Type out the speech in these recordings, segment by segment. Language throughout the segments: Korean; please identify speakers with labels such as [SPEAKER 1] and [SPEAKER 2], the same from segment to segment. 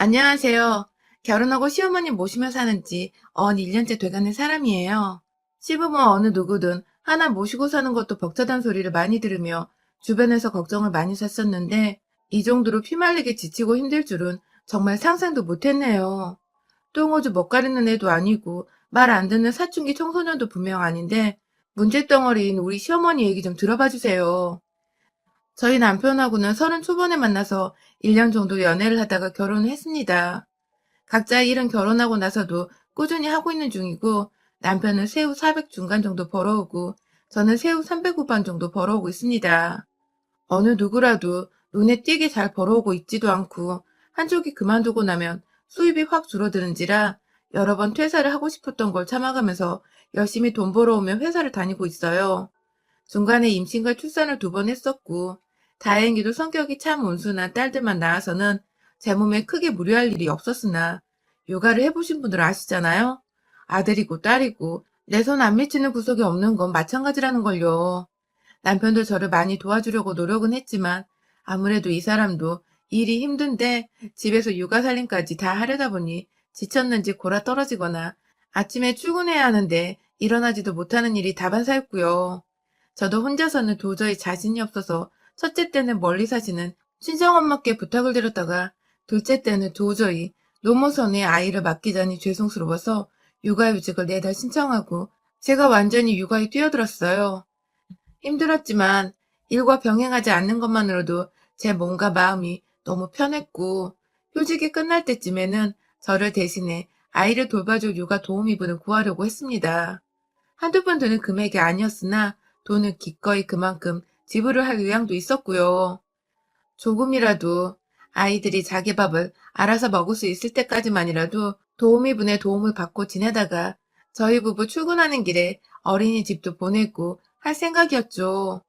[SPEAKER 1] 안녕하세요. 결혼하고 시어머니 모시며 사는 지 1년째 돼가는 사람이에요. 시부모 어느 누구든 하나 모시고 사는 것도 벅차단 소리를 많이 들으며 주변에서 걱정을 많이 샀었는데 이 정도로 피말리게 지치고 힘들 줄은 정말 상상도 못했네요. 똥오줌 못 가리는 애도 아니고 말 안 듣는 사춘기 청소년도 분명 아닌데 문제덩어리인 우리 시어머니 얘기 좀 들어봐 주세요. 저희 남편하고는 30 초반에 만나서 1년 정도 연애를 하다가 결혼을 했습니다. 각자의 일은 결혼하고 나서도 꾸준히 하고 있는 중이고 남편은 세후 400 중간 정도 벌어오고 저는 세후 300 후반 정도 벌어오고 있습니다. 어느 누구라도 눈에 띄게 잘 벌어오고 있지도 않고 한쪽이 그만두고 나면 수입이 확 줄어드는지라 여러 번 퇴사를 하고 싶었던 걸 참아가면서 열심히 돈 벌어오며 회사를 다니고 있어요. 중간에 임신과 출산을 2번 했었고 다행히도 성격이 참 온순한 딸들만 낳아서는 제 몸에 크게 무리할 일이 없었으나 육아를 해보신 분들 아시잖아요. 아들이고 딸이고 내 손 안 미치는 구석이 없는 건 마찬가지라는 걸요. 남편도 저를 많이 도와주려고 노력은 했지만 아무래도 이 사람도 일이 힘든데 집에서 육아 살림까지 다 하려다 보니 지쳤는지 골아 떨어지거나 아침에 출근해야 하는데 일어나지도 못하는 일이 다반사였고요. 저도 혼자서는 도저히 자신이 없어서 첫째 때는 멀리 사시는 친정엄마께 부탁을 드렸다가 둘째 때는 도저히 노모선에 아이를 맡기자니 죄송스러워서 육아휴직을 4달 신청하고 제가 완전히 육아에 뛰어들었어요. 힘들었지만 일과 병행하지 않는 것만으로도 제 몸과 마음이 너무 편했고 휴직이 끝날 때쯤에는 저를 대신해 아이를 돌봐줄 육아 도우미분을 구하려고 했습니다. 한두 번 드는 금액이 아니었으나 돈은 기꺼이 그만큼 지불을 할 의향도 있었고요. 조금이라도 아이들이 자기 밥을 알아서 먹을 수 있을 때까지만이라도 도우미분의 도움을 받고 지내다가 저희 부부 출근하는 길에 어린이집도 보내고 할 생각이었죠.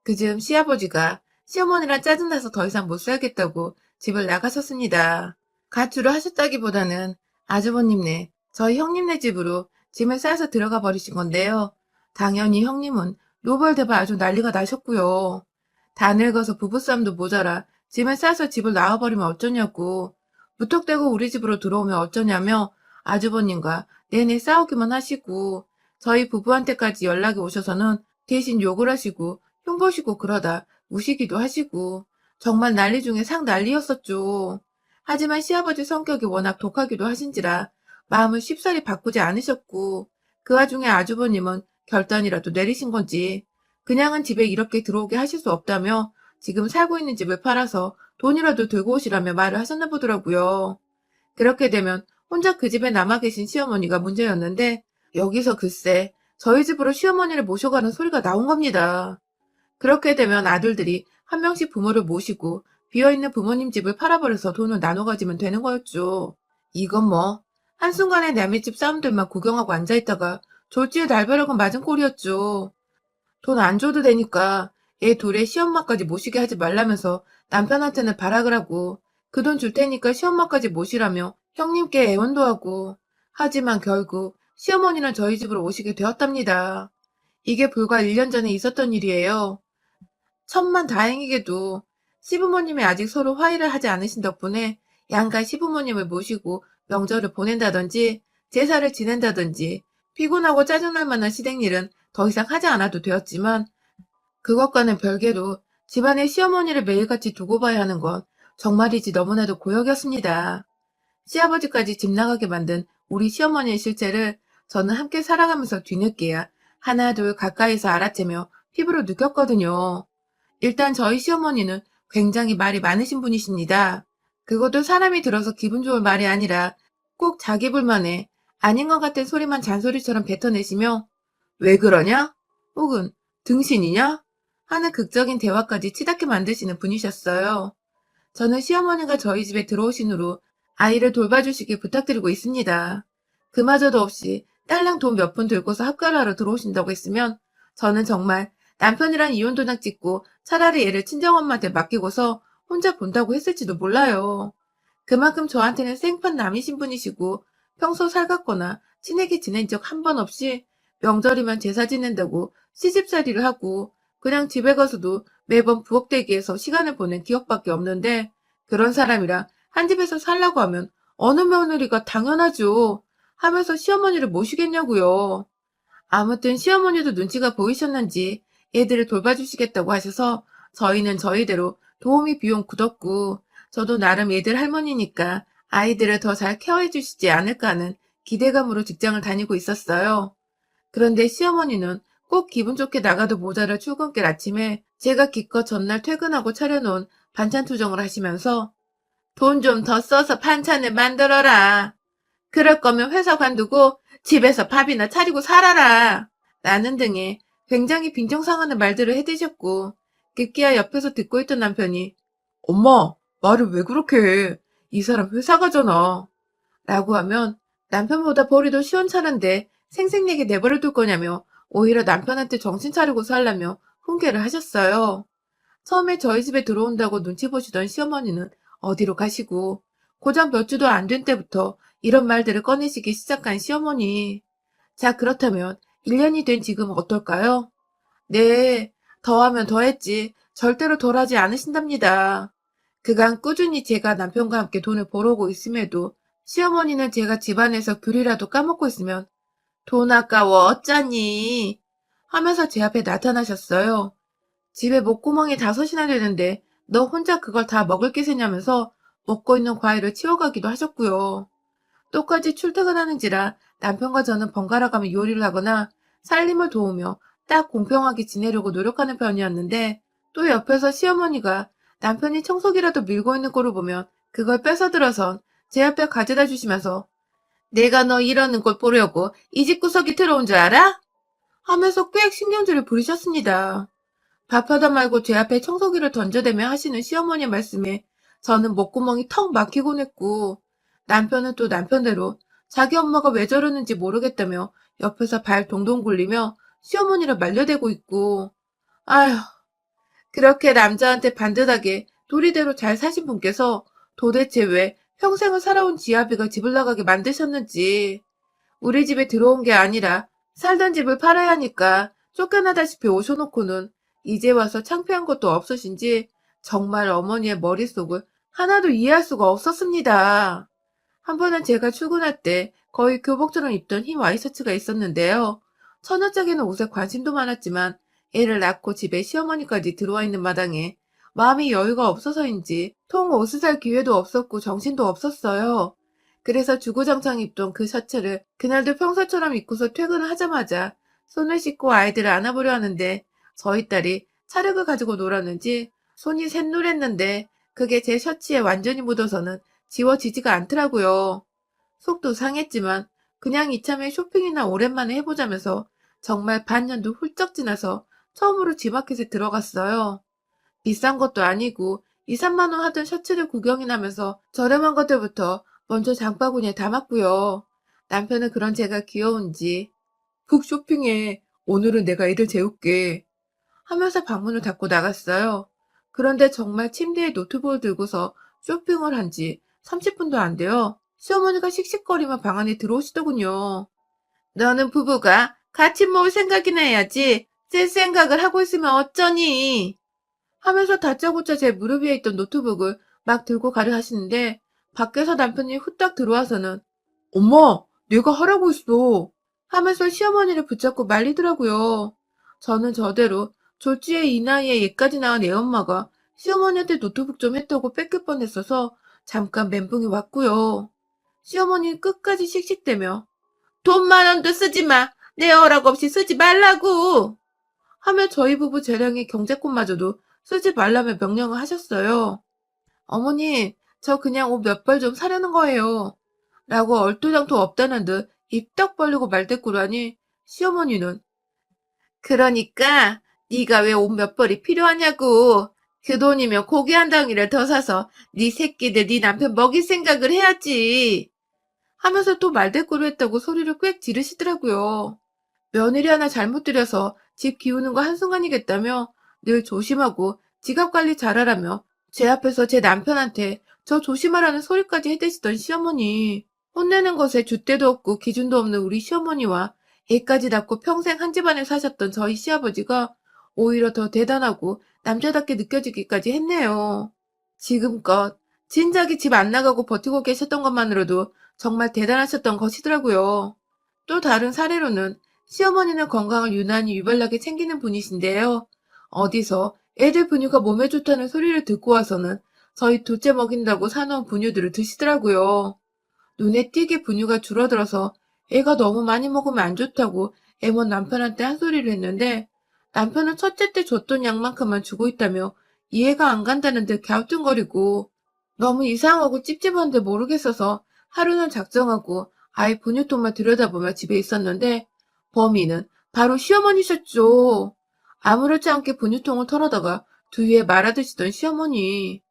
[SPEAKER 1] 그즈음 시아버지가 시어머니랑 짜증나서 더 이상 못 살겠다고 집을 나가셨습니다. 가출을 하셨다기보다는 아주버님네, 저희 형님네 집으로 짐을 싸서 들어가 버리신 건데요. 당연히 형님은 노발대발 아주 난리가 나셨고요. 다 늙어서 부부싸움도 모자라 짐을 싸서 집을 나와버리면 어쩌냐고, 무턱대고 우리 집으로 들어오면 어쩌냐며 아주버님과 내내 싸우기만 하시고 저희 부부한테까지 연락이 오셔서는 대신 욕을 하시고 흉보시고 그러다 우시기도 하시고 정말 난리 중에 상 난리였었죠. 하지만 시아버지 성격이 워낙 독하기도 하신지라 마음을 쉽사리 바꾸지 않으셨고 그 와중에 아주버님은 결단이라도 내리신 건지 그냥은 집에 이렇게 들어오게 하실 수 없다며 지금 살고 있는 집을 팔아서 돈이라도 들고 오시라며 말을 하셨나 보더라고요. 그렇게 되면 혼자 그 집에 남아 계신 시어머니가 문제였는데 여기서 글쎄 저희 집으로 시어머니를 모셔가는 소리가 나온 겁니다. 그렇게 되면 아들들이 한 명씩 부모를 모시고 비어있는 부모님 집을 팔아버려서 돈을 나눠 가지면 되는 거였죠. 이건 뭐 한순간에 남의 집 사람들만 구경하고 앉아있다가 졸지에 날벼락은 맞은 꼴이었죠. 돈 안 줘도 되니까 얘 둘의 시엄마까지 모시게 하지 말라면서 남편한테는 발악을 하고 그 돈 줄 테니까 시엄마까지 모시라며 형님께 애원도 하고 하지만 결국 시어머니는 저희 집으로 오시게 되었답니다. 이게 불과 1년 전에 있었던 일이에요. 천만 다행이게도 시부모님이 아직 서로 화해를 하지 않으신 덕분에 양가 시부모님을 모시고 명절을 보낸다든지 제사를 지낸다든지 피곤하고 짜증날 만한 시댁일은 더 이상 하지 않아도 되었지만 그것과는 별개로 집안에 시어머니를 매일같이 두고 봐야 하는 건 정말이지 너무나도 고역이었습니다. 시아버지까지 집 나가게 만든 우리 시어머니의 실체를 저는 함께 살아가면서 뒤늦게야 하나 둘 가까이서 알아채며 피부로 느꼈거든요. 일단 저희 시어머니는 굉장히 말이 많으신 분이십니다. 그것도 사람이 들어서 기분 좋을 말이 아니라 꼭 자기 불만에 아닌 것 같은 소리만 잔소리처럼 뱉어내시며 왜 그러냐? 혹은 등신이냐? 하는 극적인 대화까지 치닫게 만드시는 분이셨어요. 저는 시어머니가 저희 집에 들어오신 후로 아이를 돌봐주시길 부탁드리고 있습니다. 그마저도 없이 딸랑 돈 몇 푼 들고서 학교를 하러 들어오신다고 했으면 저는 정말 남편이랑 이혼도장 찍고 차라리 애를 친정엄마한테 맡기고서 혼자 본다고 했을지도 몰라요. 그만큼 저한테는 생판 남이신 분이시고 평소 살갑거나 친하게 지낸 적 한 번 없이 명절이면 제사 지낸다고 시집살이를 하고 그냥 집에 가서도 매번 부엌대기에서 시간을 보낸 기억밖에 없는데 그런 사람이랑 한 집에서 살라고 하면 어느 며느리가 당연하죠. 하면서 시어머니를 모시겠냐고요. 아무튼 시어머니도 눈치가 보이셨는지 애들을 돌봐주시겠다고 하셔서 저희는 저희대로 도우미 비용 굳었고 저도 나름 애들 할머니니까 아이들을 더 잘 케어해 주시지 않을까 하는 기대감으로 직장을 다니고 있었어요. 그런데 시어머니는 꼭 기분 좋게 나가도 모자랄 출근길 아침에 제가 기껏 전날 퇴근하고 차려놓은 반찬 투정을 하시면서 돈 좀 더 써서 반찬을 만들어라. 그럴 거면 회사 관두고 집에서 밥이나 차리고 살아라. 라는 등의 굉장히 빈정상하는 말들을 해대셨고 급기야 옆에서 듣고 있던 남편이 엄마, 말을 왜 그렇게 해? 이 사람 회사 가잖아. 라고 하면 남편보다 벌이 더 시원찮은데 생색내게 내버려 둘 거냐며 오히려 남편한테 정신 차리고 살라며 훈계를 하셨어요. 처음에 저희 집에 들어온다고 눈치 보시던 시어머니는 어디로 가시고 고작 몇 주도 안 된 때부터 이런 말들을 꺼내시기 시작한 시어머니. 자, 그렇다면 1년이 된 지금 어떨까요? 네, 더하면 더했지 절대로 덜하지 않으신답니다. 그간 꾸준히 제가 남편과 함께 돈을 벌어오고 있음에도 시어머니는 제가 집안에서 귤이라도 까먹고 있으면 돈 아까워 어쩌니 하면서 제 앞에 나타나셨어요. 집에 목구멍이 5이나 되는데 너 혼자 그걸 다 먹을 기세냐면서 먹고 있는 과일을 치워가기도 하셨고요. 똑같이 출퇴근하는지라 남편과 저는 번갈아 가며 요리를 하거나 살림을 도우며 딱 공평하게 지내려고 노력하는 편이었는데 또 옆에서 시어머니가 남편이 청소기라도 밀고 있는 꼴을 보면 그걸 뺏어들어선 제 앞에 가져다 주시면서 내가 너 이러는 꼴 보려고 이 집 구석에 들어온 줄 알아? 하면서 꽤 신경질을 부리셨습니다. 밥하다 말고 제 앞에 청소기를 던져대며 하시는 시어머니 말씀에 저는 목구멍이 턱 막히곤 했고 남편은 또 남편대로 자기 엄마가 왜 저러는지 모르겠다며 옆에서 발 동동 굴리며 시어머니를 말려대고 있고 아휴 그렇게 남자한테 반듯하게 도리대로 잘 사신 분께서 도대체 왜 평생을 살아온 지아비가 집을 나가게 만드셨는지 우리 집에 들어온 게 아니라 살던 집을 팔아야 하니까 쫓겨나다시피 오셔놓고는 이제 와서 창피한 것도 없으신지 정말 어머니의 머릿속을 하나도 이해할 수가 없었습니다. 한 번은 제가 출근할 때 거의 교복처럼 입던 흰 와이셔츠가 있었는데요. 처녀짝에는 옷에 관심도 많았지만 애를 낳고 집에 시어머니까지 들어와 있는 마당에 마음이 여유가 없어서인지 통 옷을 살 기회도 없었고 정신도 없었어요. 그래서 주구장창 입던 그 셔츠를 그날도 평소처럼 입고서 퇴근을 하자마자 손을 씻고 아이들을 안아보려 하는데 저희 딸이 차력을 가지고 놀았는지 손이 샛노랬는데 그게 제 셔츠에 완전히 묻어서는 지워지지가 않더라고요. 속도 상했지만 그냥 이참에 쇼핑이나 오랜만에 해보자면서 정말 반년도 훌쩍 지나서 처음으로 지마켓에 들어갔어요. 비싼 것도 아니고 2, 3만 원 하던 셔츠를 구경이나 하면서 저렴한 것들부터 먼저 장바구니에 담았고요. 남편은 그런 제가 귀여운지 푹 쇼핑해. 오늘은 내가 애들 재울게. 하면서 방문을 닫고 나갔어요. 그런데 정말 침대에 노트북을 들고서 쇼핑을 한 지 30분도 안 돼요. 시어머니가 씩씩거리며 방 안에 들어오시더군요. 너는 부부가 같이 모을 생각이나 해야지. 쓸 생각을 하고 있으면 어쩌니? 하면서 다짜고짜 제 무릎 위에 있던 노트북을 막 들고 가려 하시는데 밖에서 남편이 후딱 들어와서는 엄마, 내가 하라고 했어. 하면서 시어머니를 붙잡고 말리더라고요. 저는 저대로 졸지에 이 나이에 얘까지 낳은 애엄마가 시어머니한테 노트북 좀 했다고 뺏길 뻔했어서 잠깐 멘붕이 왔고요. 시어머니는 끝까지 씩씩대며 돈 10,000원도 쓰지 마. 내 허락 없이 쓰지 말라고. 하며 저희 부부 재량의 경제권마저도 쓰지 말라며 명령을 하셨어요. 어머니, 저 그냥 옷 몇 벌 좀 사려는 거예요. 라고 얼토당토 없다는 듯 입 딱 벌리고 말대꾸를 하니 시어머니는 그러니까 네가 왜 옷 몇 벌이 필요하냐고. 그 돈이면 고기 한 덩이를 더 사서 네 새끼들 네 남편 먹일 생각을 해야지. 하면서 또 말대꾸를 했다고 소리를 꽥 지르시더라고요. 며느리 하나 잘못 들여서 집 기우는 거 한순간이겠다며 늘 조심하고 지갑 관리 잘하라며 제 앞에서 제 남편한테 저 조심하라는 소리까지 해대시던 시어머니. 혼내는 것에 줏대도 없고 기준도 없는 우리 시어머니와 애까지 낳고 평생 한 집안에 사셨던 저희 시아버지가 오히려 더 대단하고 남자답게 느껴지기까지 했네요. 지금껏 진작에 집 안 나가고 버티고 계셨던 것만으로도 정말 대단하셨던 것이더라고요. 또 다른 사례로는 시어머니는 건강을 유난히 유별나게 챙기는 분이신데요. 어디서 애들 분유가 몸에 좋다는 소리를 듣고 와서는 저희 둘째 먹인다고 사놓은 분유들을 드시더라고요. 눈에 띄게 분유가 줄어들어서 애가 너무 많이 먹으면 안 좋다고 애먼 남편한테 한 소리를 했는데 남편은 첫째 때 줬던 양만큼만 주고 있다며 이해가 안 간다는 듯 갸우뚱거리고 너무 이상하고 찝찝한데 모르겠어서 하루는 작정하고 아이 분유통만 들여다보며 집에 있었는데 범인은 바로 시어머니셨죠. 아무렇지 않게 분유통을 털어다가 두유에 말아드시던 시어머니.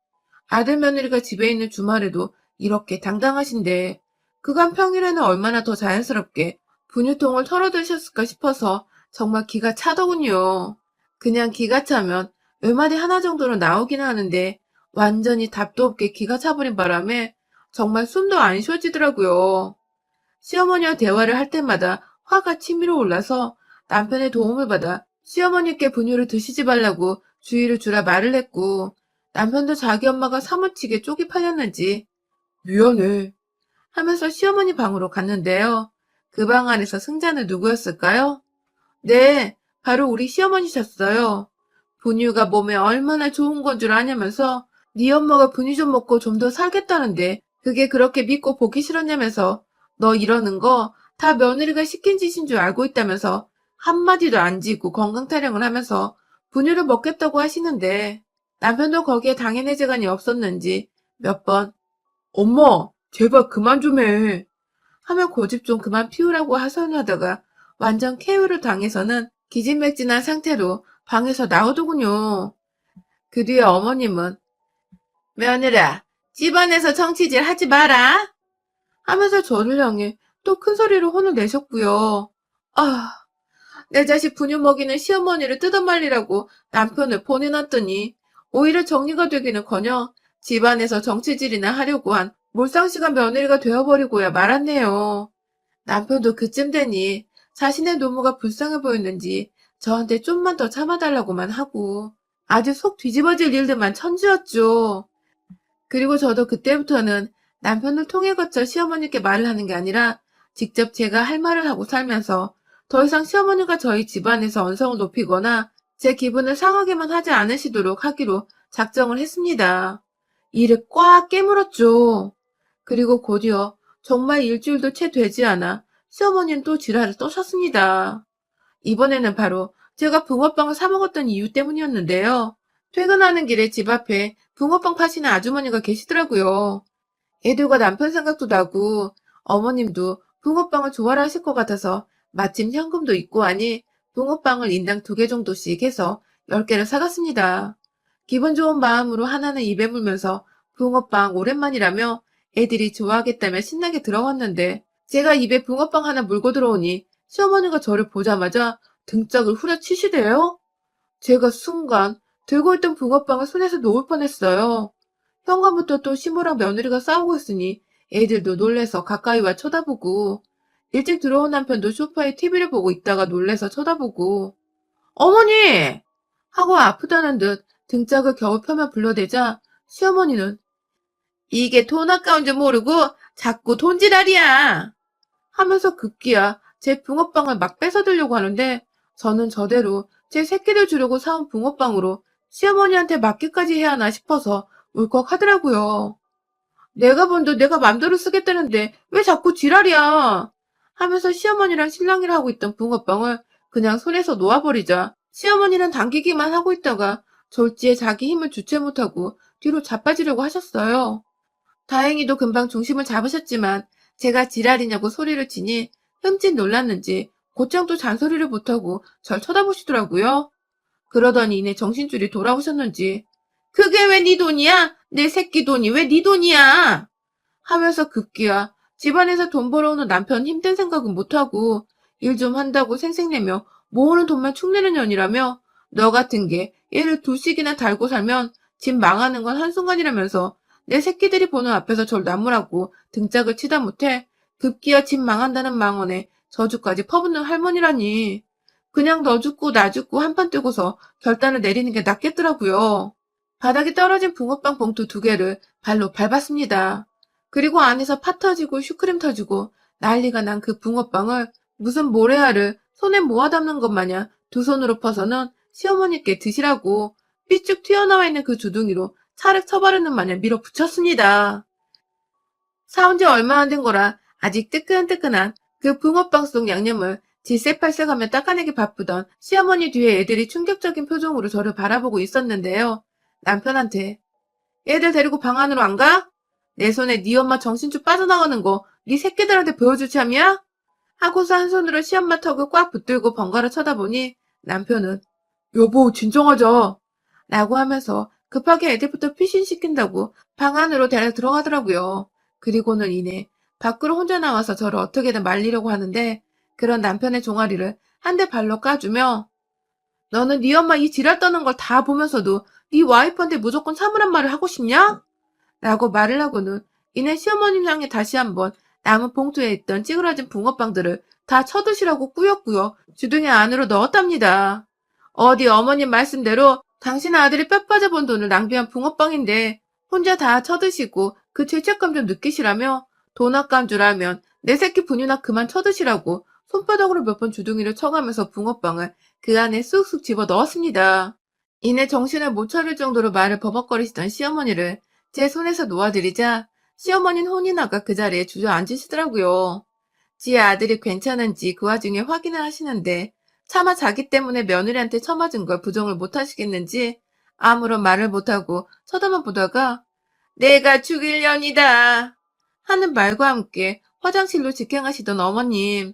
[SPEAKER 1] 아들 며느리가 집에 있는 주말에도 이렇게 당당하신데 그간 평일에는 얼마나 더 자연스럽게 분유통을 털어드셨을까 싶어서 정말 기가 차더군요. 그냥 기가 차면 외마디 하나 정도는 나오긴 하는데 완전히 답도 없게 기가 차버린 바람에 정말 숨도 안 쉬어지더라고요. 시어머니와 대화를 할 때마다 화가 치밀어 올라서 남편의 도움을 받아 시어머니께 분유를 드시지 말라고 주의를 주라 말을 했고 남편도 자기 엄마가 사무치게 쪽이 팔렸는지 미안해 하면서 시어머니 방으로 갔는데요. 그 방 안에서 승자는 누구였을까요? 네, 바로 우리 시어머니셨어요. 분유가 몸에 얼마나 좋은 건 줄 아냐면서 네 엄마가 분유 좀 먹고 좀 더 살겠다는데 그게 그렇게 믿고 보기 싫었냐면서 너 이러는 거 다 며느리가 시킨 짓인 줄 알고 있다면서 한마디도 안 지고 건강 타령을 하면서 분유를 먹겠다고 하시는데 남편도 거기에 당연해재간이 없었는지 몇 번 엄마 제발 그만 좀 해 하며 고집 좀 그만 피우라고 하소연하다가 완전 KO를 당해서는 기진맥진한 상태로 방에서 나오더군요. 그 뒤에 어머님은 며느라 집안에서 정치질 하지 마라 하면서 저를 향해 또 큰 소리로 혼을 내셨고요. 아, 내 자식 분유 먹이는 시어머니를 뜯어말리라고 남편을 보내놨더니 오히려 정리가 되기는커녕 집안에서 정치질이나 하려고 한 몰상식한 며느리가 되어버리고야 말았네요. 남편도 그쯤 되니 자신의 노무가 불쌍해 보였는지 저한테 좀만 더 참아달라고만 하고 아주 속 뒤집어질 일들만 천지였죠. 그리고 저도 그때부터는 남편을 통해 거쳐 시어머니께 말을 하는 게 아니라 직접 제가 할 말을 하고 살면서 더 이상 시어머니가 저희 집안에서 언성을 높이거나 제 기분을 상하게만 하지 않으시도록 하기로 작정을 했습니다. 이를 꽉 깨물었죠. 그리고 곧이어 정말 일주일도 채 되지 않아 시어머니는 또 지랄을 떠셨습니다. 이번에는 바로 제가 붕어빵을 사 먹었던 이유 때문이었는데요. 퇴근하는 길에 집 앞에 붕어빵 파시는 아주머니가 계시더라고요. 애들과 남편 생각도 나고 어머님도 붕어빵을 좋아라 하실 것 같아서 마침 현금도 있고 하니 붕어빵을 인당 2개 정도씩 해서 10개를 사갔습니다. 기분 좋은 마음으로 하나는 입에 물면서 붕어빵 오랜만이라며 애들이 좋아하겠다며 신나게 들어왔는데 제가 입에 붕어빵 하나 물고 들어오니 시어머니가 저를 보자마자 등짝을 후려치시대요. 제가 순간 들고 있던 붕어빵을 손에서 놓을 뻔했어요. 현관부터 또 시모랑 며느리가 싸우고 있으니 애들도 놀래서 가까이 와 쳐다보고 일찍 들어온 남편도 소파에 TV를 보고 있다가 놀래서 쳐다보고 어머니! 하고 아프다는 듯 등짝을 겨우 펴며 불러대자 시어머니는 이게 돈 아까운 줄 모르고 자꾸 돈지랄이야! 하면서 급기야 제 붕어빵을 막 뺏어들려고 하는데 저는 저대로 제 새끼들 주려고 사온 붕어빵으로 시어머니한테 맞기까지 해야 하나 싶어서 울컥하더라고요. 내가 본 돈 내가 맘대로 쓰겠다는데 왜 자꾸 지랄이야? 하면서 시어머니랑 실랑이를 하고 있던 붕어빵을 그냥 손에서 놓아버리자 시어머니는 당기기만 하고 있다가 졸지에 자기 힘을 주체 못하고 뒤로 자빠지려고 하셨어요. 다행히도 금방 중심을 잡으셨지만 제가 지랄이냐고 소리를 치니 흠칫 놀랐는지 곧장 또 잔소리를 못하고 절 쳐다보시더라고요. 그러더니 이내 정신줄이 돌아오셨는지 그게 왜 네 돈이야? 내 새끼 돈이 왜 네 돈이야? 하면서 급기야 집안에서 돈 벌어오는 남편 힘든 생각은 못하고 일 좀 한다고 생색내며 모으는 돈만 축내는 년이라며 너 같은 게 얘를 2씩이나 달고 살면 집 망하는 건 한순간이라면서 내 새끼들이 보는 앞에서 절 나무라고 등짝을 치다 못해 급기야 집 망한다는 망언에 저주까지 퍼붓는 할머니라니. 그냥 너 죽고 나 죽고 한판 뜨고서 결단을 내리는 게 낫겠더라고요. 바닥에 떨어진 붕어빵 봉투 2개를 발로 밟았습니다. 그리고 안에서 파 터지고 슈크림 터지고 난리가 난 그 붕어빵을 무슨 모래알을 손에 모아 담는 것 마냥 두 손으로 퍼서는 시어머니께 드시라고 삐쭉 튀어나와 있는 그 주둥이로 차를 쳐바르는 마냥 밀어붙였습니다. 사온 지 얼마 안 된 거라 아직 뜨끈뜨끈한 그 붕어빵 속 양념을 질색팔색하며 닦아내기 바쁘던 시어머니 뒤에 애들이 충격적인 표정으로 저를 바라보고 있었는데요. 남편한테 애들 데리고 방 안으로 안 가? 내 손에 네 엄마 정신줄 빠져나가는 거 네 새끼들한테 보여줄 참이야? 하고서 한 손으로 시엄마 턱을 꽉 붙들고 번갈아 쳐다보니 남편은 여보 진정하자 라고 하면서 급하게 애들부터 피신시킨다고 방 안으로 데려 들어가더라고요. 그리고는 이내 밖으로 혼자 나와서 저를 어떻게든 말리려고 하는데 그런 남편의 종아리를 한 대 발로 까주며 너는 네 엄마 이 지랄 떠는 걸 다 보면서도 네 와이프한테 무조건 참으란 말을 하고 싶냐? 라고 말을 하고는 이내 시어머님 향해 다시 한번 남은 봉투에 있던 찌그러진 붕어빵들을 다 쳐드시라고 꾸역꾸역 주둥이 안으로 넣었답니다. 어디 어머님 말씀대로 당신 아들이 뼈 빠져본 돈을 낭비한 붕어빵인데 혼자 다 쳐드시고 그 죄책감 좀 느끼시라며 돈 아까운 줄 알면 내 새끼 분유나 그만 쳐드시라고 손바닥으로 몇 번 주둥이를 쳐가면서 붕어빵을 그 안에 쑥쑥 집어 넣었습니다. 이내 정신을 못 차릴 정도로 말을 버벅거리시던 시어머니를 제 손에서 놓아드리자 시어머니는 혼이 나가 그 자리에 주저앉으시더라고요. 지 아들이 괜찮은지 그 와중에 확인을 하시는데 차마 자기 때문에 며느리한테 처맞은 걸 부정을 못하시겠는지 아무런 말을 못하고 쳐다만 보다가 내가 죽일 년이다 하는 말과 함께 화장실로 직행하시던 어머님.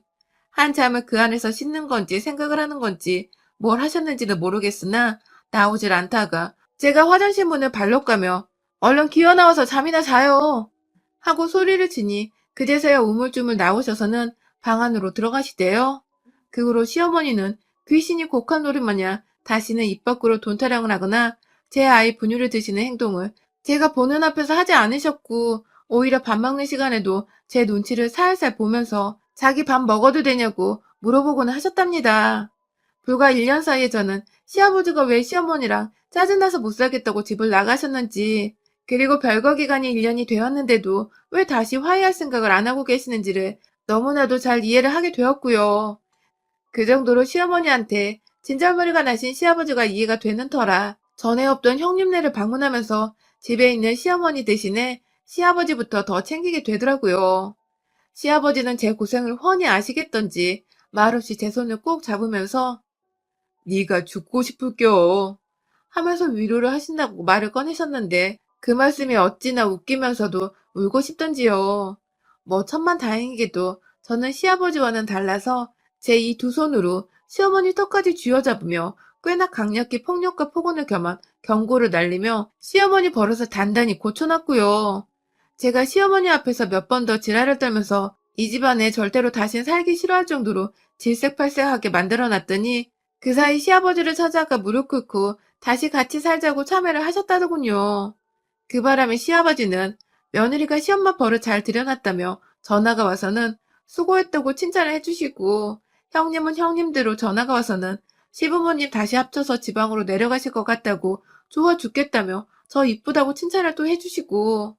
[SPEAKER 1] 한참을 그 안에서 씻는 건지 생각을 하는 건지 뭘 하셨는지는 모르겠으나 나오질 않다가 제가 화장실 문을 발로 까며 얼른 기어나와서 잠이나 자요 하고 소리를 치니 그제서야 우물쭈물 나오셔서는 방 안으로 들어가시대요. 그 후로 시어머니는 귀신이 곡한 노릇 마냥 다시는 입 밖으로 돈 타령을 하거나 제 아이 분유를 드시는 행동을 제가 보는 앞에서 하지 않으셨고 오히려 밥 먹는 시간에도 제 눈치를 살살 보면서 자기 밥 먹어도 되냐고 물어보곤 하셨답니다. 불과 1년 사이에 저는 시아버지가 왜 시어머니랑 짜증나서 못 살겠다고 집을 나가셨는지 그리고 별거 기간이 1년이 되었는데도 왜 다시 화해할 생각을 안 하고 계시는지를 너무나도 잘 이해를 하게 되었고요. 그 정도로 시어머니한테 진절머리가 나신 시아버지가 이해가 되는 터라 전에 없던 형님네를 방문하면서 집에 있는 시어머니 대신에 시아버지부터 더 챙기게 되더라고요. 시아버지는 제 고생을 훤히 아시겠던지 말없이 제 손을 꼭 잡으면서 네가 죽고 싶을겨 하면서 위로를 하신다고 말을 꺼내셨는데 그 말씀이 어찌나 웃기면서도 울고 싶던지요. 뭐 천만다행이게도 저는 시아버지와는 달라서 제 이 두 손으로 시어머니 턱까지 쥐어잡으며 꽤나 강력히 폭력과 폭언을 겸한 경고를 날리며 시어머니 버릇을 단단히 고쳐놨고요. 제가 시어머니 앞에서 몇 번 더 지랄을 떨면서 이 집안에 절대로 다신 살기 싫어할 정도로 질색팔색하게 만들어놨더니 그 사이 시아버지를 찾아가 무릎 꿇고 다시 같이 살자고 참여를 하셨다더군요. 그 바람에 시아버지는 며느리가 시엄마 버릇 잘 들여놨다며 전화가 와서는 수고했다고 칭찬을 해주시고 형님은 형님대로 전화가 와서는 시부모님 다시 합쳐서 지방으로 내려가실 것 같다고 좋아 죽겠다며 저 이쁘다고 칭찬을 또 해주시고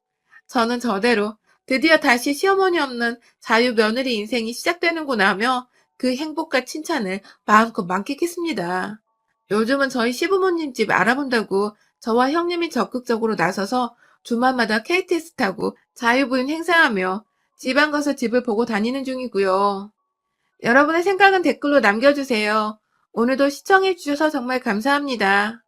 [SPEAKER 1] 저는 저대로 드디어 다시 시어머니 없는 자유 며느리 인생이 시작되는구나 하며 그 행복과 칭찬을 마음껏 만끽했습니다. 요즘은 저희 시부모님 집 알아본다고 저와 형님이 적극적으로 나서서 주말마다 KTX 타고 자유부인 행사하며 지방 가서 집을 보고 다니는 중이고요. 여러분의 생각은 댓글로 남겨주세요. 오늘도 시청해주셔서 정말 감사합니다.